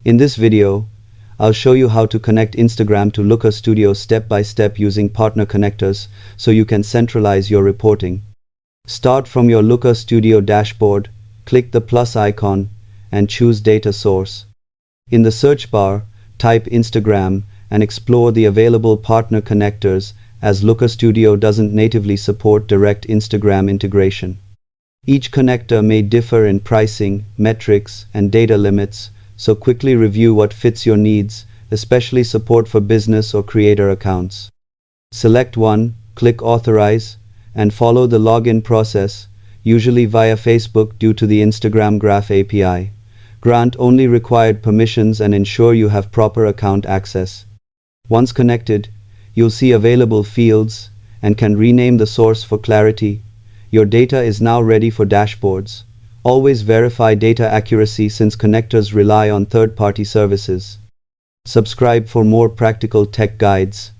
In this video, I'll show you how to connect Instagram to Looker Studio step by step using partner connectors so you can centralize your reporting. Start from your Looker Studio dashboard, click the plus icon, and choose Data Source. In the search bar, type Instagram and explore the available partner connectors, as Looker Studio doesn't natively support direct Instagram integration. Each connector may differ in pricing, metrics, and data limits, so quickly review what fits your needs, especially support for business or creator accounts. Select one, click Authorize, and follow the login process, usually via Facebook due to the Instagram Graph API. Grant only required permissions and ensure you have proper account access. Once connected, you'll see available fields and can rename the source for clarity. Your data is now ready for dashboards. Always verify data accuracy since connectors rely on third-party services. Subscribe for more practical tech guides.